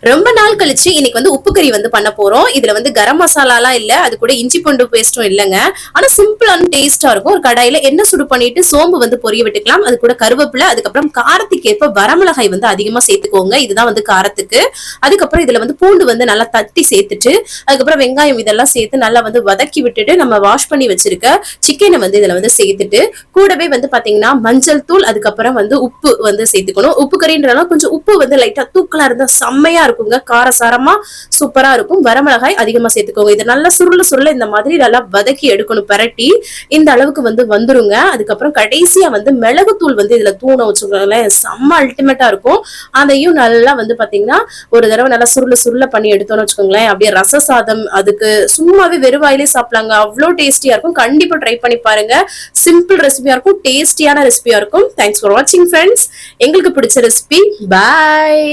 ரொம்ப நாள் கழிச்சு இன்னைக்கு வந்து உப்பு கறி வந்து பண்ண போறோம். இதுல வந்து கரம் மசாலாலாம் இல்ல, அது கூட இஞ்சி பூண்டு பேஸ்டும் இல்லங்க. ஆனா சிம்பிளான டேஸ்டா இருக்கும். ஒரு கடாயில எண்ணெய் சுடு பண்ணிட்டு சோம்பு வந்து பொரிய விட்டுக்கலாம். அது கூட கருவேப்பிலை, அதுக்கப்புறம் காரத்துக்கு ஏற்ப வரமிளகாய் வந்து அதிகமா சேர்த்துக்கோங்க. இதுதான் வந்து காரத்துக்கு. அதுக்கப்புறம் இதுல வந்து பூண்டு வந்து நல்லா தட்டி சேர்த்துட்டு, அதுக்கப்புறம் வெங்காயம் இதெல்லாம் சேர்த்து நல்லா வந்து வதக்கி விட்டுட்டு நம்ம வாஷ் பண்ணி வச்சிருக்க சிக்கனை வந்து இதுல வந்து சேர்த்துட்டு, கூடவே வந்து பாத்தீங்கன்னா மஞ்சள் தூள், அதுக்கப்புறம் வந்து உப்பு வந்து சேர்த்துக்கணும். உப்பு கறின்றதுனால கொஞ்சம் உப்பு வந்து லைட்டா தூக்கலா இருந்தா செம்மையா இருக்குங்க. காரசாரமா சூப்பரா இருக்கும். வரமிளகாய் அதிகமா சேர்த்துக்கோங்க. இது நல்லா சுருள இந்த மாதிரி நல்லா வதக்கி எடுக்கணும். பரட்டி இந்த அளவுக்கு வந்து வந்துருங்க. அதுக்கப்புறம் கடைசியா வந்து மிளகுத்தூள் வந்து இதுல தூண வச்சுக்கோங்களேன், செம்ம அல்டிமேட்டா இருக்கும். அதையும் நல்லா வந்து பாத்தீங்கன்னா ஒரு தடவை நல்லா சுருள பண்ணி எடுத்தோம்னு வச்சுக்கோங்களேன், அப்படியே ரச சாதம் அதுக்கு சும்மாவே வெறுவாயிலே சாப்பிடலாங்க. அவ்வளோ டேஸ்டியா இருக்கும். கண்டிப்பா ட்ரை பண்ணி பாருங்க. சிம்பிள் ரெசிபியா இருக்கும், டேஸ்டியான ரெசிபியா இருக்கும். தேங்க்ஸ் ஃபார் வாட்சிங் ஃப்ரெண்ட்ஸ். எங்களுக்கு பிடிச்ச ரெசிபி. பாய்.